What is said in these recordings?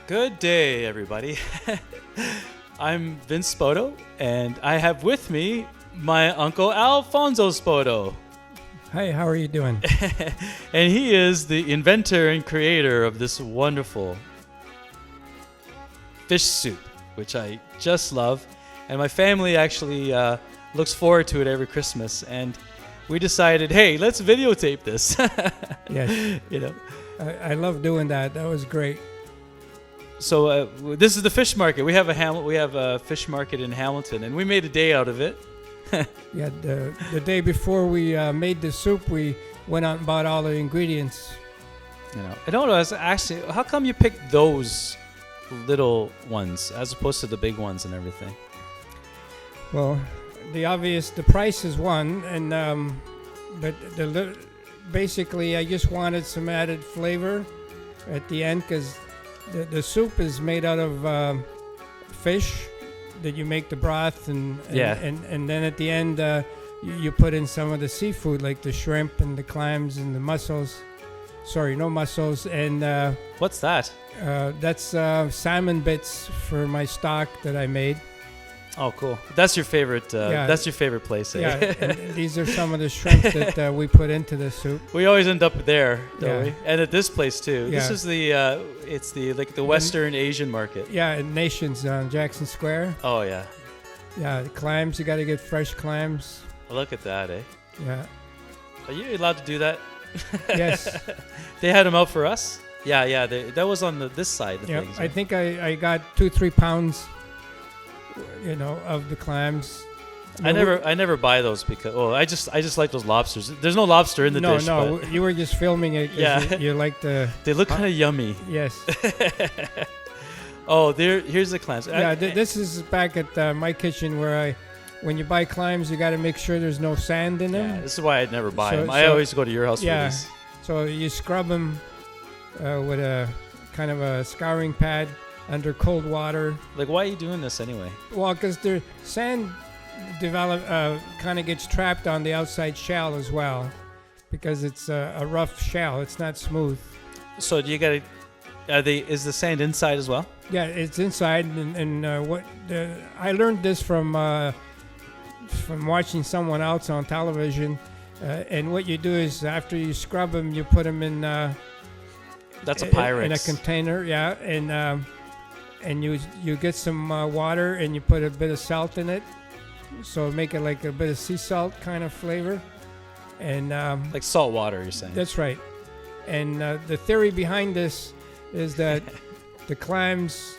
Good day, everybody. I'm Vince Spoto, and I have with me my uncle Alfonso Spoto. Hi, how are you doing? And he is the inventor and creator of this wonderful fish soup, which I just love. And my family actually looks forward to it every Christmas. And we decided, hey, let's videotape this. Yes. You know. I love doing that. That was great. So this is the fish market. We have a fish market in Hamilton, and we made a day out of it. Yeah, the day before we made the soup, we went out and bought all the ingredients. You know, I don't know. Actually, how come you picked those little ones as opposed to the big ones and everything? Well, the price is one, and but basically I just wanted some added flavor at the end because the soup is made out of fish that you make the broth and then at the end you put in some of the seafood like the shrimp and the clams and the mussels. Sorry, no mussels. And what's that? That's salmon bits for my stock that I made. Oh, cool. That's your favorite. That's your favorite place. Eh? Yeah, and these are some of the shrimp that we put into the soup. We always end up there, don't we? And at this place too. Yeah. This is the Western Asian market. Yeah, at Nations on Jackson Square. Oh yeah. Yeah, the clams. You got to get fresh clams. Look at that, eh? Yeah. Are you allowed to do that? Yes. They had them out for us. Yeah. That was on this side of things. Right? I think I got 2-3 pounds. Of the clams. I never buy those because I just like those lobsters. There's no lobster in the dish. No, you were just filming it. Yeah, you like the. They look kind of yummy. Yes. Oh, here's the clams. Yeah, this is back at my kitchen where when you buy clams, you got to make sure there's no sand in them. Yeah, this is why I'd never buy them. I always go to your house for this. So you scrub them with a kind of a scouring pad under cold water. Like, why are you doing this anyway? Well, because the sand kind of gets trapped on the outside shell as well, because it's a rough shell. It's not smooth. So do you got to? Is the sand inside as well? Yeah, it's inside, and I learned this from watching someone else on television. And what you do is after you scrub them, you put them in. That's a Pyrex. In a container, yeah, and you get some water and you put a bit of salt in it, so make it like a bit of sea salt kind of flavor, and like salt water, you're saying? That's right. And the theory behind this is that the clams,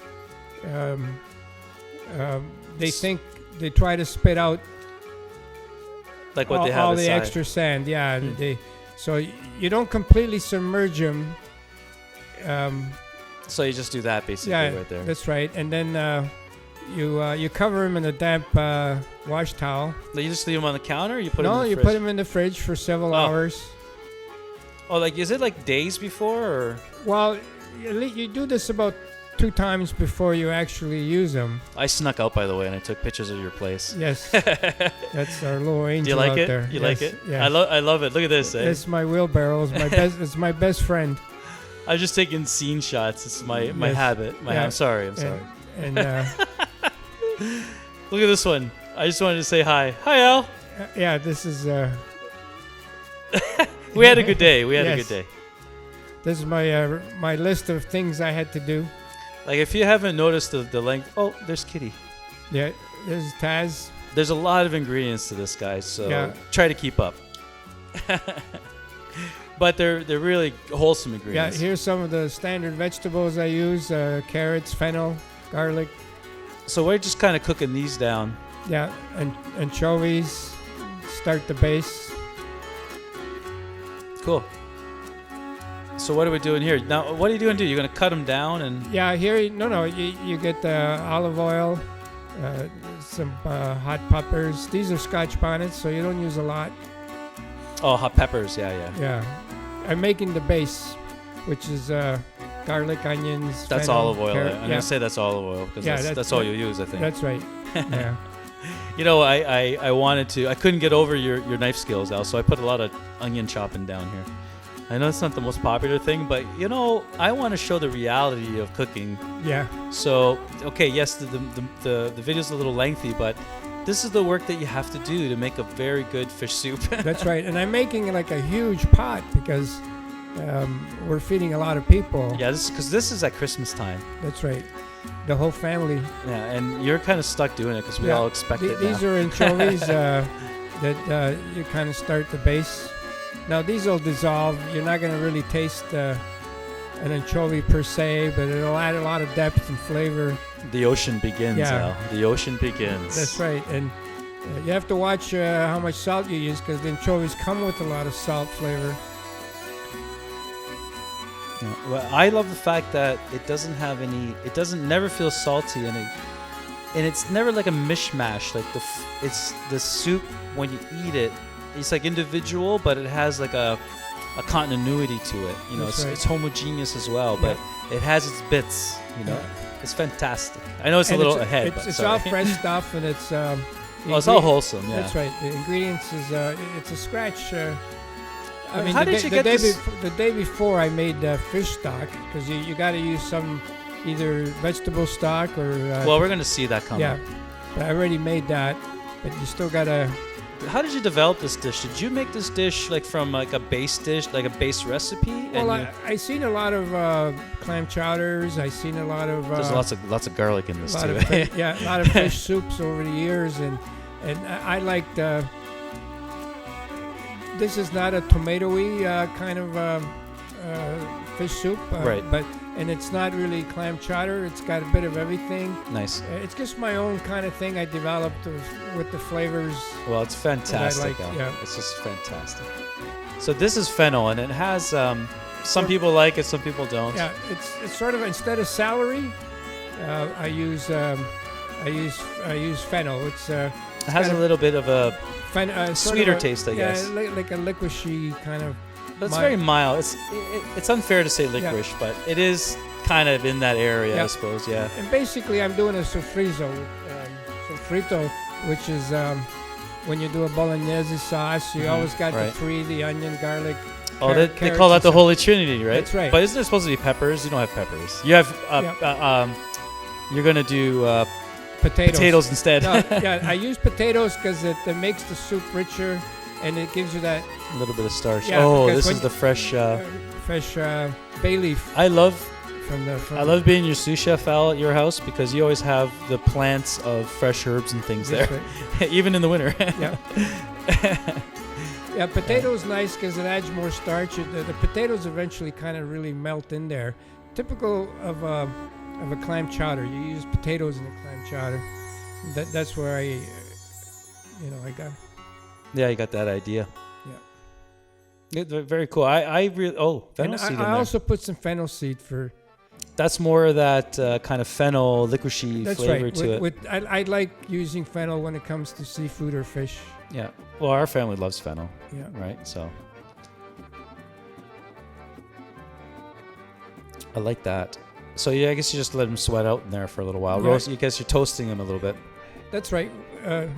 they try to spit out like what they have all inside. the extra sand. Yeah, so you don't completely submerge them. So you just do that basically right there. That's right. And then you cover them in a damp wash towel. You just leave them on the counter? Or you put them in the fridge? No, you put them in the fridge for several hours. Oh, like is it like days before? Or? Well, you do this about 2 times before you actually use them. I snuck out, by the way, and I took pictures of your place. Yes. That's our little angel. Do you like out it? there. You like it? Yeah. I love it. Look at this. It's my wheelbarrow. It's my best friend. I'm just taking scene shots. It's my habit. I'm sorry. And look at this one. I just wanted to say hi. Hi, Al. Yeah, this is. We had a good day. A good day. This is my list of things I had to do. Like if you haven't noticed the length. Oh, there's Kitty. Yeah, there's Taz. There's a lot of ingredients to this, guys. So try to keep up. But they're really wholesome ingredients. Yeah, here's some of the standard vegetables I use: carrots, fennel, garlic. So we're just kind of cooking these down. Yeah, and anchovies. Start the base. Cool. So what are we doing here? Now, what are you doing? You're going to cut them down and... Yeah, here, you get the olive oil, some hot peppers. These are Scotch bonnets, so you don't use a lot. Oh, hot peppers, yeah. Yeah. I'm making the base, which is garlic, onions, That's fennel, olive oil. carrot. I'm going to say that's olive oil because that's all you use, I think. That's right. Yeah. I wanted to... I couldn't get over your knife skills, Al, so I put a lot of onion chopping down here. I know it's not the most popular thing, but you know, I want to show the reality of cooking. Yeah. So, okay, yes, the video's a little lengthy, but this is the work that you have to do to make a very good fish soup. That's right. And I'm making like a huge pot because we're feeding a lot of people. Yeah, because this is at Christmas time. That's right. The whole family. Yeah, and you're kind of stuck doing it because we all expect it These now. are anchovies that you kind of start the base. Now these will dissolve. You're not going to really taste an anchovy per se, but it'll add a lot of depth and flavor. The ocean begins, Yeah. Al. The ocean begins. That's right. And you have to watch how much salt you use because the anchovies come with a lot of salt flavor. Yeah. Well, I love the fact that it doesn't have any. It doesn't never feel salty, and it's never like a mishmash. Like it's the soup when you eat it. It's like individual, but it has like a continuity to it. You know, That's right. it's homogeneous as well, but it has its bits. You know, it's fantastic. I know it's And a little ahead, but it's sorry. all fresh stuff, and it's. Well, it's all wholesome. Yeah. That's right. The ingredients is it's a scratch. I mean, how did you get this? The day before, I made fish stock because you got to use some either vegetable stock or. Well, we're gonna see that coming. Yeah, but I already made that, but you still gotta. How did you develop this dish? Did you make this dish like from like a base dish, like a base recipe? Well, I seen a lot of clam chowders. I seen a lot of. There's lots of garlic in this a lot too. of a lot of fish soups over the years, and I liked. This is not a tomatoey kind of fish soup, Right. And it's not really clam chowder. It's got a bit of everything. Nice. It's just my own kind of thing I developed with the flavors. Well, it's fantastic. like, Al. yeah. It's just fantastic. So this is fennel, and it has some people like it, some people don't. Yeah, it's sort of instead of celery, I use fennel. It's It has a little bit of a sweeter taste, I guess. Yeah, like a liquishy kind of. But it's very mild. It's unfair to say licorice, but it is kind of in that area, I suppose. Yeah. And basically, I'm doing a sofrito, which is when you do a bolognese sauce, you always got the onion, garlic. Oh, they call that the Holy Trinity, right? That's right. But isn't there supposed to be peppers? You don't have peppers. You have you're gonna do potatoes instead. No, I use potatoes because it makes the soup richer, and it gives you that a little bit of starch. Yeah, oh, this is the fresh bay leaf. I love being your sous chef, Al, at your house because you always have the plants of fresh herbs and things there, right. even in the winter. Yeah. Yeah, potatoes nice because it adds more starch. The potatoes eventually kind of really melt in there. Typical of a clam chowder. You use potatoes in a clam chowder. That's where I got. Yeah, you got that idea. Yeah. Very cool. I really fennel seed in there. I also put some fennel seed for. That's more of that kind of fennel liquishy flavor to it. I like using fennel when it comes to seafood or fish. Yeah. Well, our family loves fennel. Yeah. Right. So I like that. So yeah, I guess you just let them sweat out in there for a little while. Yeah. Roast. I guess you're toasting them a little bit. That's right.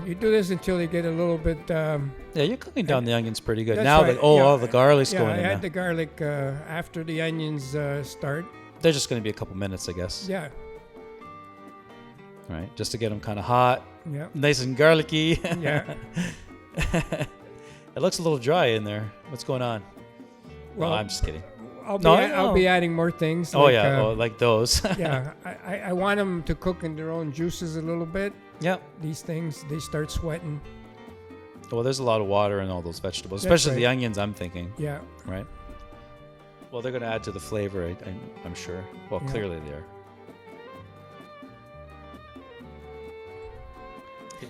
You do this until they get a little bit. Yeah, you're cooking down the onions pretty good That's now. right. All the garlic's going in I now. add the garlic after the onions start. They're just going to be a couple minutes, I guess. Yeah. Right, just to get them kind of hot, Yeah. nice and garlicky. Yeah. It looks a little dry in there. What's going on? Well, I'm just kidding. I'll be adding more things. Like those. Yeah, I want them to cook in their own juices a little bit. Yeah. These things, they start sweating. Well, there's a lot of water in all those vegetables, That's especially the right. onions, I'm thinking. Yeah. Right? Well, they're going to add to the flavor, I'm sure. Well, Yeah. clearly they are.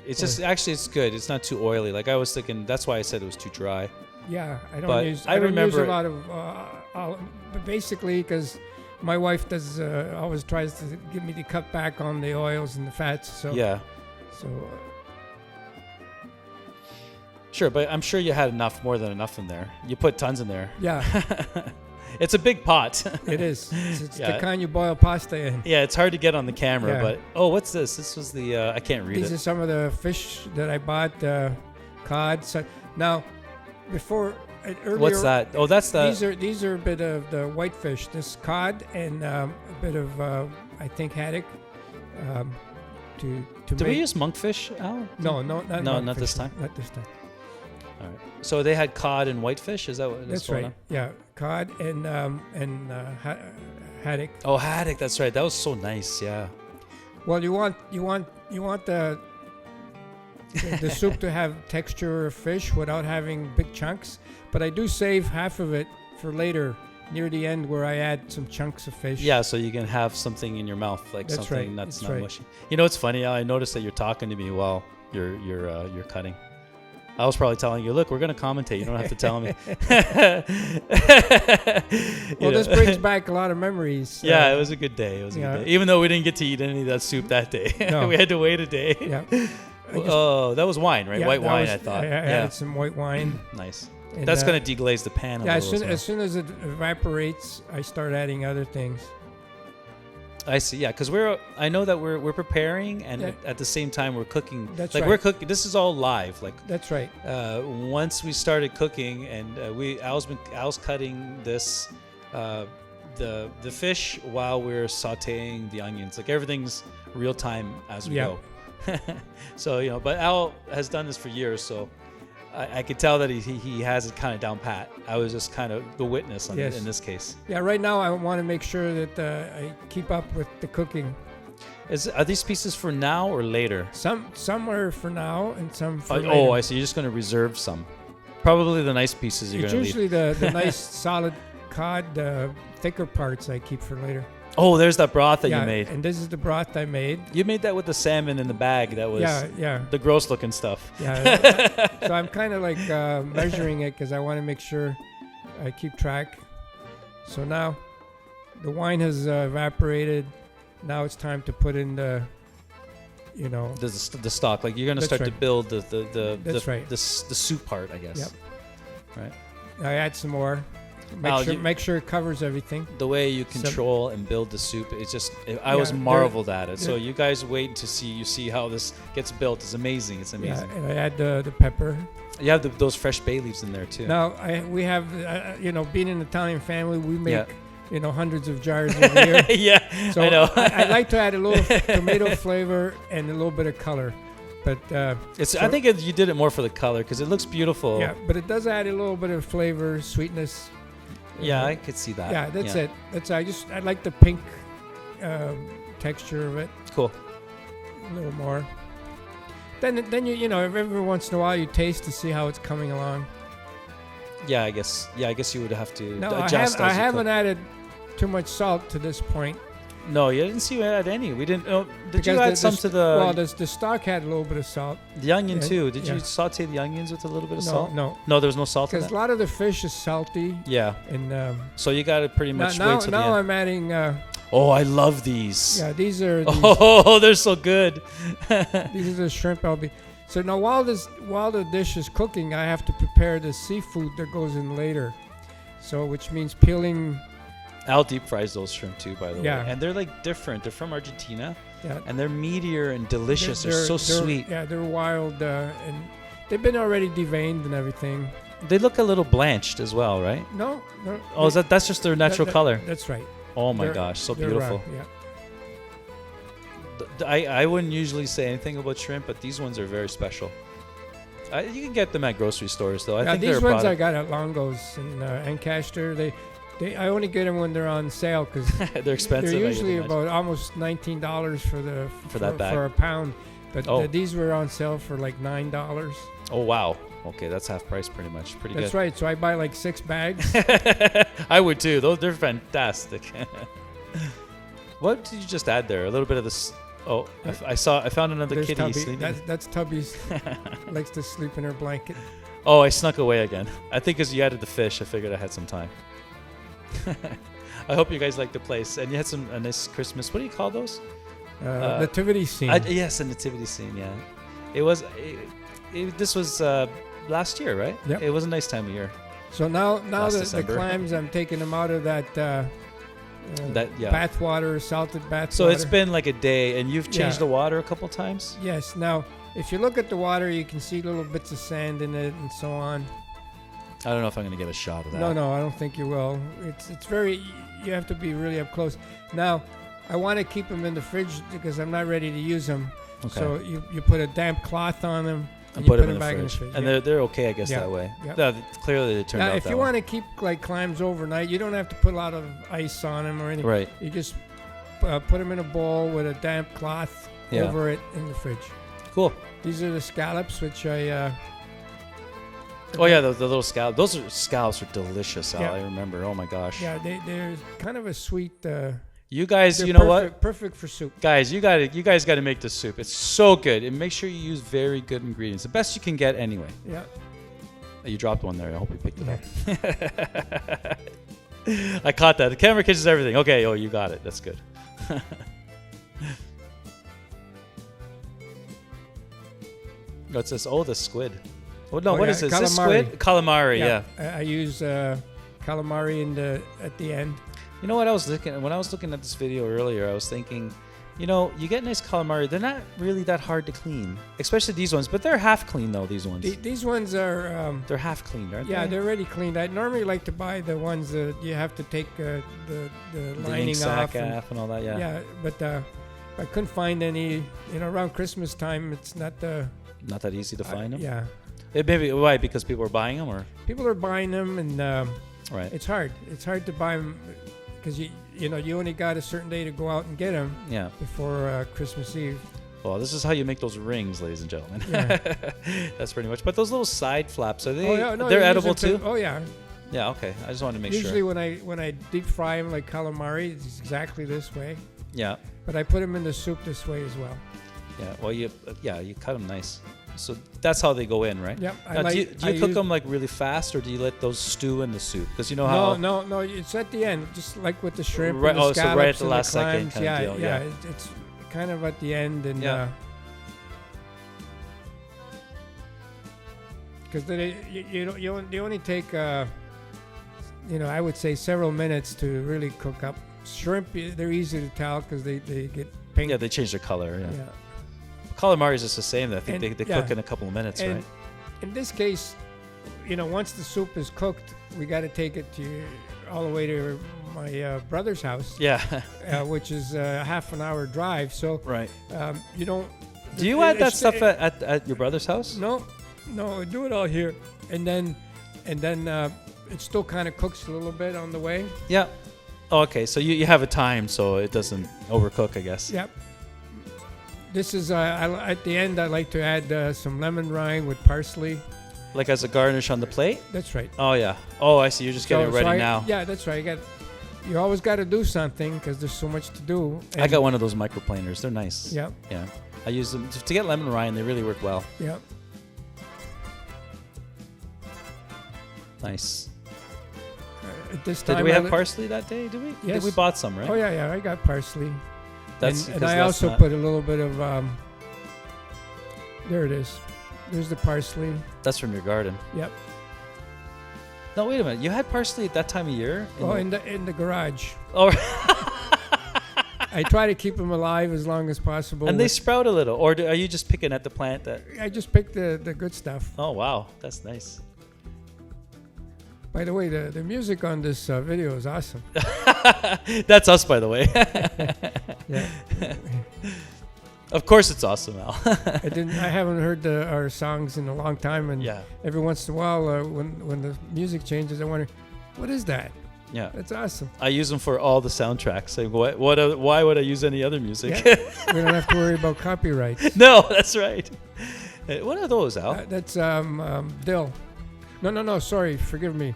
It's just, actually, it's good. It's not too oily. Like I was thinking, that's why I said it was too dry. Yeah, I But don't use I remember a lot of but basically because my wife does always tries to get me to cut back on the oils and the fats. So Yeah. So Sure, but I'm sure you had more than enough in there. You put tons in there. yeah, It's a big pot. it is. It's Yeah. the kind you boil pasta in. Yeah, it's hard to get on the camera, Yeah. but what's this? This was the I can't read These it. are some of the fish that I bought, cod. So now, before earlier, What's that? Oh, that's the. These are a bit of the whitefish. This cod and a bit of I think haddock. To Did we make. use monkfish, Al? No, No, not monkfish, this time? Not this time. All right. So they had cod and whitefish. Is that what? That's going right. on? Yeah, cod and haddock. Oh, haddock. That's right. That was so nice. Yeah. Well, you want the soup to have texture of fish without having big chunks, but I do save half of it for later near the end where I add some chunks of fish. Yeah, so you can have something in your mouth, like That's something right, that's that's not right. mushy. You know, it's funny. I noticed that you're talking to me while you're cutting. I was probably telling you, look, we're gonna commentate. You don't have to tell me. Well, this brings back a lot of memories. Yeah, it was a good day. It was a good day. Even though we didn't get to eat any of that soup that day. No. We had to wait a day. Yeah. Oh, that was wine, right? Yeah, White that wine, was- I thought. I Yeah. added some white wine. Nice. And, That's going to deglaze the pan a Yeah, little as soon as it evaporates, I start adding other things. I see. Yeah, because I know that we're preparing, and Yeah. at the same time we're cooking. That's like right. we're cooking. This is all live. Like That's right. once we started cooking, and Al's cutting this the fish while we're sautéing the onions. Like everything's real time as we Yeah. go. So but Al has done this for years, so I could tell that he has it kind of down pat. I was just kind of the witness Yes. in this case. Yeah, right now I want to make sure that I keep up with the cooking. Are these pieces for now or later? Some are for now and some for later. Oh, I see. You're just going to reserve some. Probably the nice pieces you're It's going to leave. usually the nice solid cod, thicker parts I keep for later. Oh, there's that broth that yeah, you made. and this is the broth I made. You made that with the salmon in the bag. That was Yeah. the gross looking stuff. Yeah. So I'm kind of like measuring it because I want to make sure I keep track. So now the wine has evaporated. Now it's time to put in the The stock. Like you're going to That's start to right. build That's right. the soup part, I guess. Yep. Right. I add some more. Al, Make sure it covers everything. The way you control and build the soup, it's just I was Yeah, marveled at it. So there- you guys wait to see how this gets built. It's amazing. It's amazing. Yeah, and I add the pepper. You have those fresh bay leaves in there too. Now we have being an Italian family, we make Yeah. Hundreds of jars every year. Yeah, So I know. I like to add a little tomato flavor and a little bit of color, but I think you did it more for the color because it looks beautiful. yeah, but it does add a little bit of flavor, sweetness. Yeah, I could see that. Yeah, that's it. I like the pink texture of it Cool. a little more. Then you every once in a while you taste to see how it's coming along. Yeah, I guess you would have to No, adjust. I haven't added too much salt to this point. No, you didn't see you add any. We didn't. Oh, did because you add some to well, the the stock had a little bit of salt. onion yeah, too? Did yeah. you saute the onions with a little bit of salt? No, No, there was no salt in because that. a lot of the fish is salty. Yeah. And So you got to pretty much wait till the now end. I'm adding. Oh, I love these. Yeah, these are Oh, they're so good. these are the shrimp I'll be. So now while the dish is cooking, I have to prepare the seafood that goes in later. So which means peeling. Al deep fries those shrimp too, by the Yeah. way. And they're like different. They're from Argentina, Yeah, and they're meatier and delicious. They're so sweet. Yeah, they're wild, and they've been already deveined and everything. They look a little blanched as well, right? No. Oh, that's just their natural color. That's right. Oh my They're- gosh, so they're beautiful. raw, yeah. I wouldn't usually say anything about shrimp, but these ones are very special. You can get them at grocery stores, though. I think these they're a ones I product. got at Longo's in Ancaster. I only get them when they're on sale because They're expensive. they're I would usually imagine. about almost $19 for that bag? for a pound. But Oh. these were on sale for like $9. Oh wow. Okay, that's half price pretty much. Pretty That's good. right. So I buy like 6 bags. I would too. They're fantastic. What did you just add there? A little bit of this. Oh, I found another There's kitty Tubby. sleeping. That's Tubby's. Likes to sleep in her blanket. Oh, I snuck away again. I think as you added the fish, I figured I had some time. I hope you guys like the place, and you had a nice Christmas. What do you call those? Nativity scene. Yes, a nativity scene. Yeah, it was. This was last year, right? Yep. It was a nice time of year. So now Last the December. clams, I'm taking them out of that Yeah. bath water, salted bath So water. it's been like a day, and you've changed Yeah. the water a couple times. Yes. Now, if you look at the water, you can see little bits of sand in it and so on. I don't know if I'm gonna get a shot of that. No, I don't think you will. It's very. You have to be really up close. Now, I want to keep them in the fridge because I'm not ready to use them. Okay. So you put a damp cloth on them And you put them in back the in the fridge. fridge. And Yeah. they're okay, I guess, Yeah. that way. Yeah. No, clearly they turned Now, out if that you way. want to keep like clams overnight, you don't have to put a lot of ice on them or anything. Right. You just put them in a bowl with a damp cloth Yeah. over it in the fridge. Cool. These are the scallops, which I. Oh yeah, the little scallops. Those scallops are delicious, Al. Yeah. I remember. Oh my gosh. Yeah, they're kind of a sweet. You guys, they're you know what? Perfect for soup. Guys, you guys got to make this soup. It's so good, and make sure you use very good ingredients, the best you can get anyway. Yeah. You dropped one there. I hope you picked it up. I caught that. The camera catches everything. Okay, oh, you got it. That's good. What's this? Oh, the squid. Oh no, what is this? Is this squid? Calamari. Yeah. I use calamari at the end. You know what I was looking when I was looking at this video earlier? I was thinking, you know, you get nice calamari. They're not really that hard to clean, especially these ones. But they're half clean though. These ones. These ones are. They're half cleaned, aren't they? Yeah, they're already cleaned. I normally like to buy the ones that you have to take the lining sack off and all that. Yeah. Yeah, but I couldn't find any. You know, around Christmas time, it's not Not that easy to find them. Yeah. Maybe why? Because people are buying them, or people are buying them, and right. it's hard. It's hard to buy them because you know you only got a certain day to go out and get them. Yeah. Before Christmas Eve. Well, this is how you make those rings, ladies and gentlemen. Yeah. That's pretty much. But those little side flaps, are they? Oh, yeah, no, they're you use edible them too. Oh yeah. Yeah. Okay. I just wanted to make Usually sure. when I deep fry them like calamari, it's exactly this way. Yeah. But I put them in the soup this way as well. Yeah. Well, you cut them nice. So that's how they go in, right? Yep. Now, do you cook them like really fast, or do you let those stew in the soup? Because you know how. No. It's at the end, just like with the shrimp. Right. And the So right at the and last second clams. kind of deal. Yeah. It's kind of at the end, and Yeah. because you only take I would say several minutes to really cook up shrimp. They're easy to tell because they get pink. Yeah, they change their color. Yeah. Yeah. Calamari is just the same. I think And- they yeah. cook in a couple of minutes, And right? in this case, once the soup is cooked, we got to take it all the way to my brother's house, Yeah. which is a half an hour drive. So Right. you don't. Do you add that it's- stuff at your brother's house? No, I do it all here, and then it still kind of cooks a little bit on the way. Yeah. Oh, okay. So you have a time so it doesn't overcook, I guess. Yep. This is at the end. I like to add some lemon rind with parsley. Like as a garnish on the plate? That's right. Oh, yeah. Oh, I see. You're just getting it ready now. Yeah, that's right. You always got to do something because there's so much to do. I got one of those microplaners. They're nice. Yep. Yeah. I use them to get lemon rind. They really work well. Yep. Nice. At this time, Did we have parsley that day? Did we? Yes. We bought some, right? Oh yeah. I got parsley. That's and I also put a little bit of. There it is. There's the parsley. That's from your garden. Yep. No, wait a minute. You had parsley at that time of year? In the garage. Oh. I try to keep them alive as long as possible. And they sprout a little, or are you just picking at the plant that? I just picked the good stuff. Oh wow, that's nice. By the way, the music on this video is awesome. That's us, by the way. Yeah. Of course, it's awesome, Al. I haven't heard our songs in a long time, and Yeah. every once in a while, when the music changes, I wonder, what is that? Yeah. That's awesome. I use them for all the soundtracks. Like, why would I use any other music? Yeah. We don't have to worry about copyrights. No, that's right. What are those, Al? That's dill. No. Sorry, forgive me.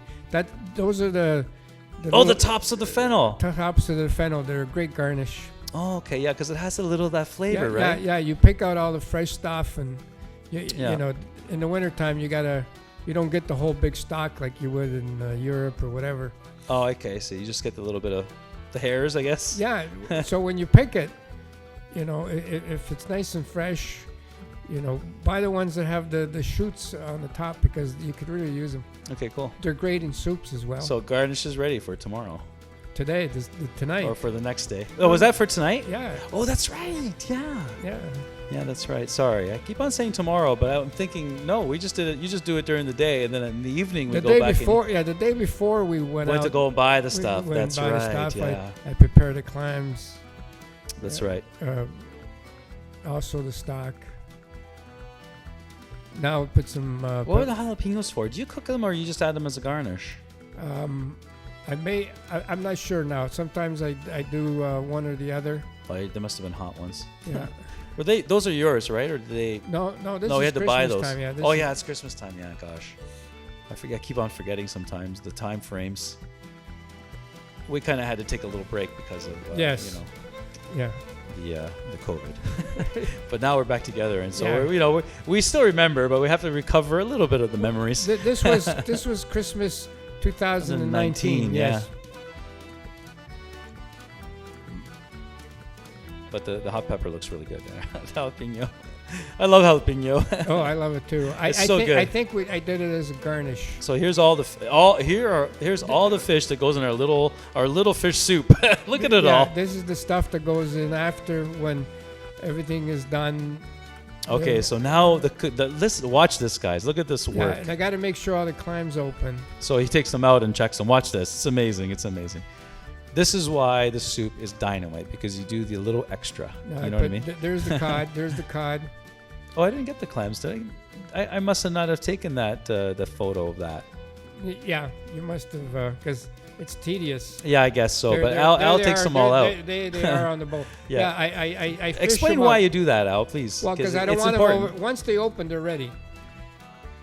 Those are the The tops of the fennel. tops of the fennel. They're a great garnish. Oh, okay, yeah, because it has a little of that flavor, right? Yeah. You pick out all the fresh stuff, and you know, in the wintertime, you don't get the whole big stock like you would in Europe or whatever. Oh, okay. So you just get the little bit of the hairs, I guess. Yeah. So when you pick it, if it's nice and fresh, buy the ones that have the shoots on the top because you could really use them. Okay, cool. They're great in soups as well. So garnish is ready for tomorrow. today, tonight. Or for the next day. Oh, was that for tonight? Yeah. Oh, that's right. Yeah. Yeah. Yeah, that's right. Sorry. I keep on saying tomorrow, but I'm thinking, no, we just did it. You just do it during the day, and then in the evening we go back the day before we went out to go and buy the stuff. We That's went and buy right. the stuff. Yeah. I prepared the clams. That's right. Also the stock. Now put some. What are the jalapenos for? Do you cook them, or you just add them as a garnish? I'm not sure now. Sometimes I do one or the other. Oh, they must have been hot ones. Yeah. Were they? Those are yours, right? Or did they? No. This No, is we had to Christmas buy those. time. Yeah. Oh yeah, it's Christmas time. Yeah, gosh, I forget. I keep on forgetting sometimes the time frames. We kind of had to take a little break because of Yes. you know, Yeah. the COVID. But now we're back together, and so Yeah. we still remember, but we have to recover a little bit of the memories. This was Christmas 2019. yeah. Yes. But the hot pepper looks really good there. Jalapeno. I love jalapeno. Oh, I love it too. It's so good. I think I did it as a garnish. So here's here's all the fish that goes in our little fish soup. Look at it all. This is the stuff that goes in after when everything is done. Okay, so now listen, watch this, guys. Look at this work. Yeah, and I got to make sure all the clams open. So he takes them out and checks them. Watch this. It's amazing. It's amazing. This is why the soup is dynamite, because you do the little extra. You know what I mean? There's the cod. There's the cod. Oh, I didn't get the clams, did I? I must have not have taken that the photo of that. Yeah, you must have, because it's tedious. Yeah, I guess so. But Al takes them all out. They are on the boat. Yeah. I fish Explain them why up. you do that, Al, please. Well, because I don't want them over. Once they open, they're ready.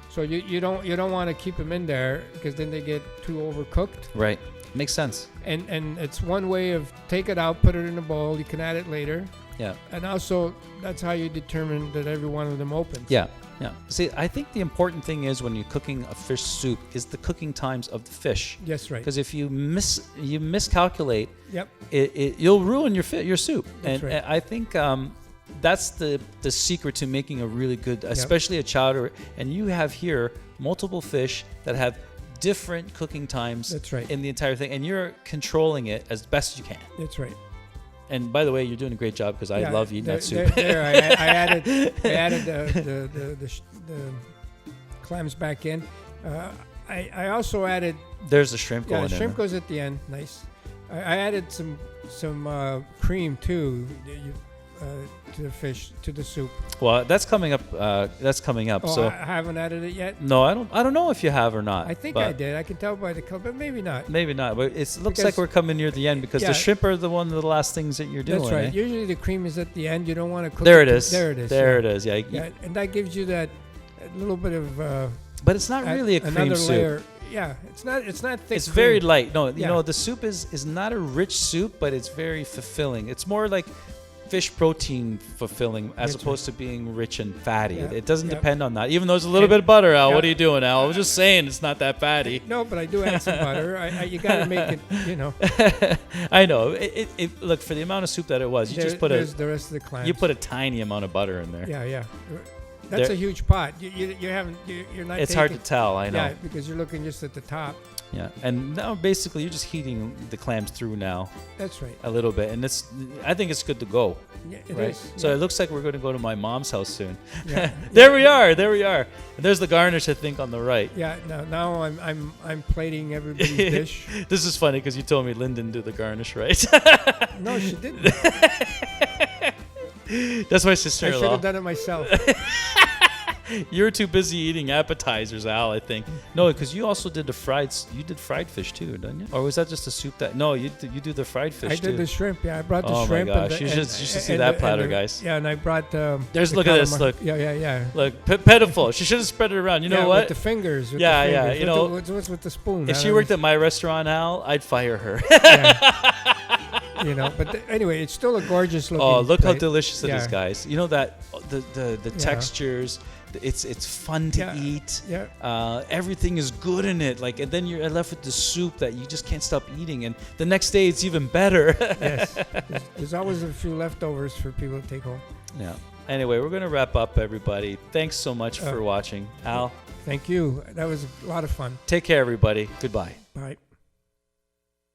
So you don't want to keep them in there, because then they get too overcooked. Right. Makes sense. And it's one way of take it out, put it in a bowl. You can add it later. Yeah. And also, that's how you determine that every one of them opens. Yeah. Yeah. See, I think the important thing is when you're cooking a fish soup is the cooking times of the fish. Yes, right. Because if you miscalculate, Yep. You'll ruin your soup. That's And right. I think that's the secret to making a really good, especially a chowder. And you have here multiple fish that have different cooking times. That's right. In the entire thing, and you're controlling it as best you can. That's right. And by the way, you're doing a great job, because I love eating that soup. I added the clams back in. I also added. There's the shrimp going in. Yeah, shrimp there. goes at the end. Nice. I added some cream too to the fish, to the soup. Well, that's coming up. Oh, So I haven't added it yet. no, I don't know if you have or not. I think but I did. I can tell by the color, but maybe not. Maybe not. But it looks Because- like we're coming near the end, because the shrimp are one of the last things that you're doing. That's right. eh? Usually the cream is at the end. You don't want to cook There it. it is. There it is. There yeah. it is. Yeah. Yeah, and that gives you that little bit of. But it's not really a cream another soup. layer. Yeah, it's not thick. It's cream. very light. No, Yeah. the soup is not a rich soup, but it's very fulfilling. It's more like fish protein fulfilling, as That's opposed to being rich and fatty. Yeah. It doesn't Yeah. depend on that. Even though there's a little bit of butter, Al. Yeah. What are you doing, Al? I was just saying it's not that fatty. No, but I do add some butter. You got to make it. I know. Look, for the amount of soup that it was, you just put there's the rest of the clams. you put a tiny amount of butter in there. Yeah. That's There- a huge pot. You're not. It's hard to tell. I know. Yeah, because you're looking just at the top. Yeah, and now basically you're just heating the clams through now That's right. a little bit, and I think it's good to go. Yeah, it Right. is. So yeah. it looks like we're going to go to my mom's house soon. Yeah. There we are. And there's the garnish, I think, on the right. Yeah. Now I'm plating everybody's dish. This is funny because you told me Lyndon did the garnish, right? No, she didn't. That's my I should sister-in-law. have done it myself. You're too busy eating appetizers, Al, I think. No, because you also did fried fish too, didn't you? Or was that just a soup that? No, you do the fried fish I too. did the shrimp. Yeah, I brought the Oh my shrimp. gosh, you should see that platter, guys. Yeah, and I brought. There's the look at this. calamari. Look. Yeah. Look, pitiful. She should have spread it around. You know Yeah, what? With the fingers. With Yeah, the yeah, fingers. you know, what's with the spoon? If she worked at my restaurant, Al, I'd fire her. But anyway, it's still a gorgeous looking. Oh, look how plate. delicious it is, Yeah. guys. You know that the Yeah. textures. It's fun to Yeah. eat. Yeah. Everything is good in it. Like, and then you're left with the soup that you just can't stop eating. And the next day, it's even better. Yes. There's always a few leftovers for people to take home. Yeah. Anyway, we're gonna wrap up, everybody. Thanks so much for watching, Al. Thank you. That was a lot of fun. Take care, everybody. Goodbye. Bye.